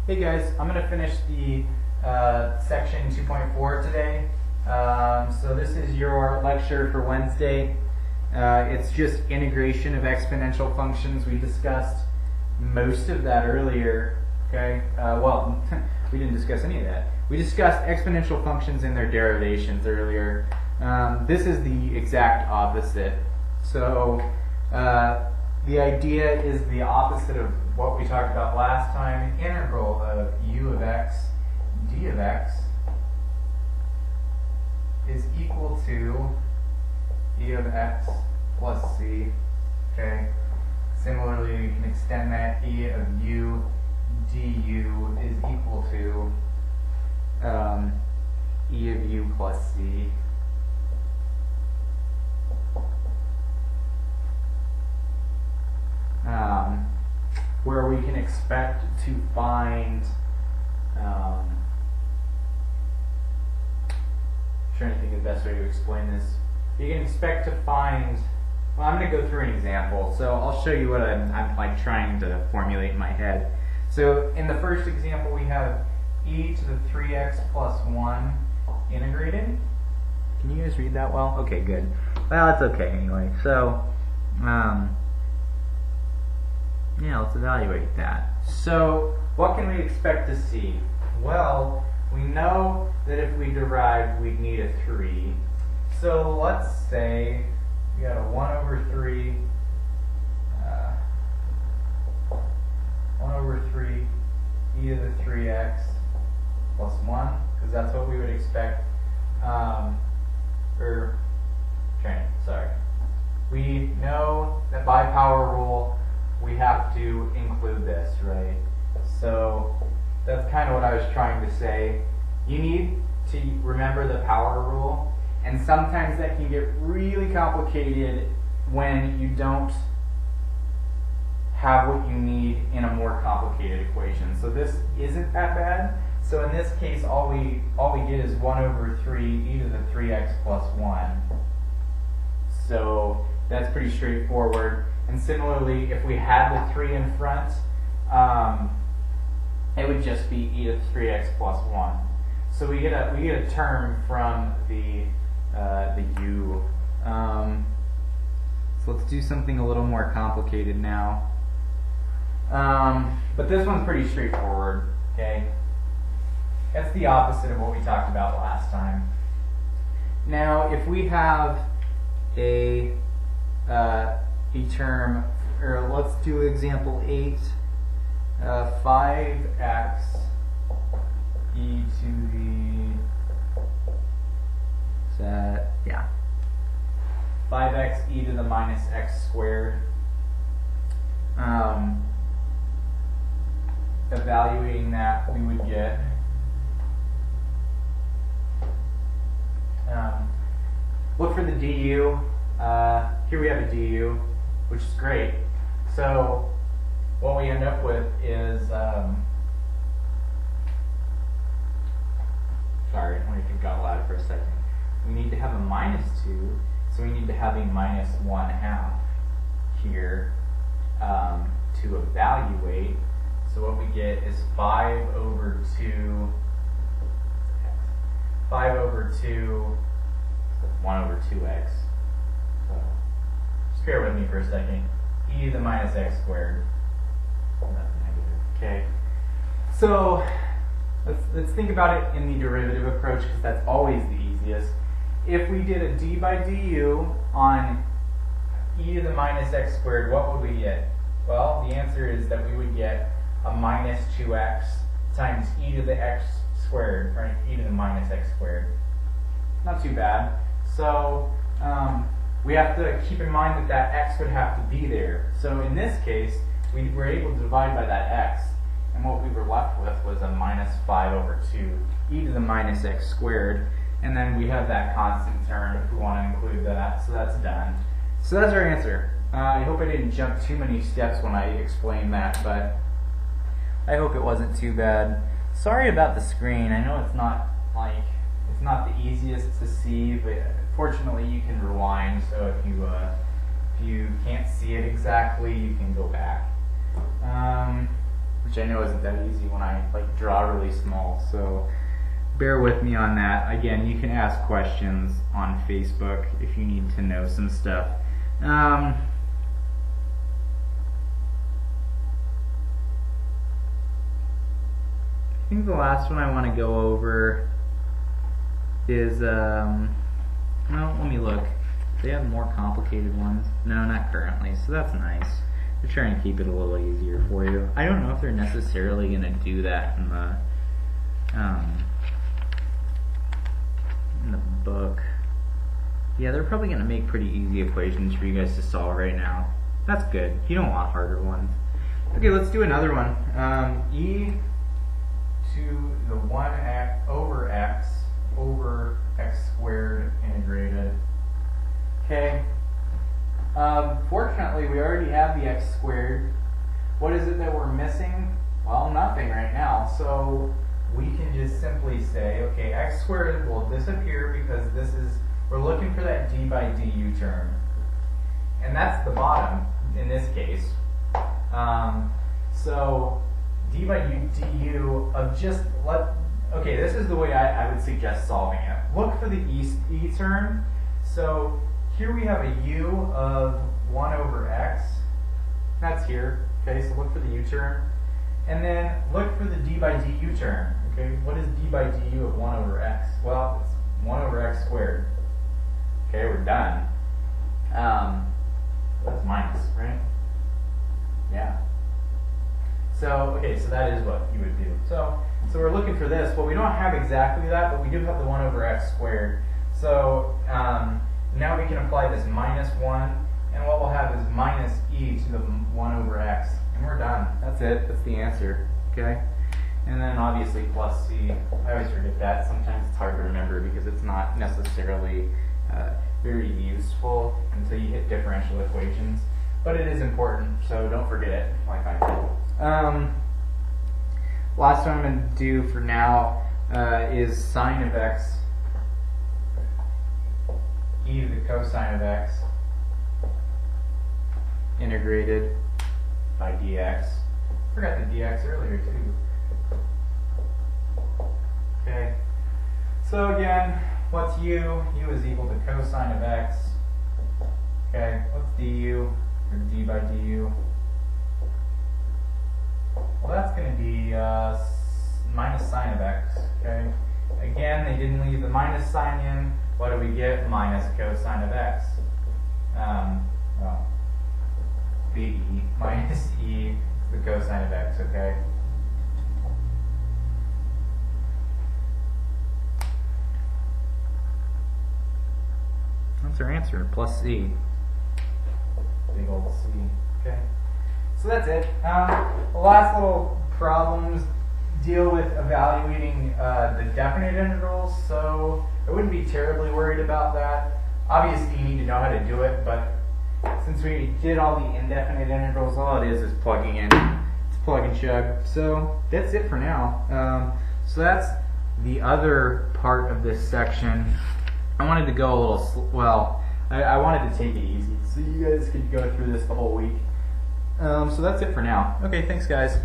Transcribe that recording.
Hey guys, I'm going to finish the section 2.4 today. So this is your lecture for Wednesday. It's just integration of exponential functions. We discussed most of that earlier. Okay, well, we didn't discuss any of that. We discussed exponential functions and their derivations earlier. This is the exact opposite. So the idea is the opposite of what we talked about last time. Integral of u of x d of x is equal to e of x plus c. Okay. Similarly, we can extend that e of u du is equal to e of u plus c. Where we can expect to find, trying to think of the best way to explain this. You can expect to find, well, I'm going to go through an example. So I'll show you what I'm like trying to formulate in my head. So in the first example, we have e to the 3x plus 1 integrated. Can you guys read that well? Okay, good. Well, it's okay anyway. So, yeah, let's evaluate that. So, what can we expect to see? Well, we know that if we derived, we'd need a 3. So, let's say we got a 1 over 3, 1 over 3 e to the 3x plus 1, because that's what we would expect. We know that by power rule, we have to include this, right? So that's kind of what I was trying to say. You need to remember the power rule, and sometimes that can get really complicated when you don't have what you need in a more complicated equation. So this isn't that bad. So in this case, all we get is 1 over 3 e to the 3x plus 1. So that's pretty straightforward. And similarly, if we had the 3 in front, it would just be e to the 3x plus 1. So we get a term from the u. So let's do something a little more complicated now. But this one's pretty straightforward. Okay, that's the opposite of what we talked about last time. Now, if we have a term, or let's do example 8, 5x e to the 5x e to the minus x squared. Evaluating that, we would get look for the du. Here we have a du, which is great. So what we end up with is, sorry, I want to think out loud for a second. We need to have a minus 2, so we need to have a minus 1/2 here to evaluate. So what we get is 5 over 2, 1 over 2x. So just bear with me for a second. E to the minus x squared. That's negative. Okay. So let's think about it in the derivative approach, because that's always the easiest. If we did a d by du on e to the minus x squared, what would we get? Well, the answer is that we would get a minus 2x times e to the x squared, right? E to the minus x squared. Not too bad. So we have to keep in mind that that x would have to be there. So in this case, we were able to divide by that x, and what we were left with was a minus 5 over 2 e to the minus x squared, and then we have that constant term if we want to include that, so that's done. So that's our answer. I hope I didn't jump too many steps when I explained that, but I hope it wasn't too bad. Sorry about the screen. I know it's not the easiest to see, but fortunately you can rewind. So if you can't see it exactly, you can go back. which I know isn't that easy when I like draw really small. So bear with me on that. Again, you can ask questions on Facebook if you need to know some stuff. I think the last one I want to go over is, well, let me look. They have more complicated ones. No, not currently, so that's nice. They're trying to keep it a little easier for you. I don't know if they're necessarily going to do that in the book. Yeah, they're probably going to make pretty easy equations for you guys to solve right now. That's good. You don't want harder ones. Okay, let's do another one. E to the 1 over x squared integrated. Okay. Fortunately, we already have the x squared. What is it that we're missing? Well, nothing right now. So we can just simply say, okay, x squared will disappear because we're looking for that d by du term. And that's the bottom in this case. So d by du of just, okay, this is the way I would suggest solving it. Look for the e term. So here we have a u of 1 over x. That's here. Okay, so look for the u term. And then look for the d by du term. Okay, what is d by du of 1 over x? Well, it's 1 over x squared. Okay, we're done. That's minus, right? Yeah. So, okay, so that is what you would do. So we're looking for this. Well, we don't have exactly that, but we do have the 1 over x squared. So now we can apply this minus 1, and what we'll have is minus e to the 1 over x. And we're done. That's it. That's the answer. Okay? And then obviously plus c. I always forget that. Sometimes it's hard to remember because it's not necessarily very useful until you hit differential equations. But it is important, so don't forget it like I did. Last one I'm going to do for now is sine of x e to the cosine of x integrated by dx. Forgot the dx earlier too. Okay. So again, what's u? U is equal to cosine of x. Okay. What's du? Or d by du? Well, that's going to be minus sine of x. Okay. Again, they didn't leave the minus sign in. What do we get? Minus cosine of x. Well, be minus e the cosine of x. Okay. That's our answer. Plus c. Big old c. Okay. So that's it. The last little problems deal with evaluating the definite integrals, so I wouldn't be terribly worried about that. Obviously, you need to know how to do it, but since we did all the indefinite integrals, all it is plugging in. It's plug and chug. So that's it for now. So that's the other part of this section. I wanted to go a little, I wanted to take it easy so you guys could go through this the whole week. So that's it for now. Okay, thanks guys.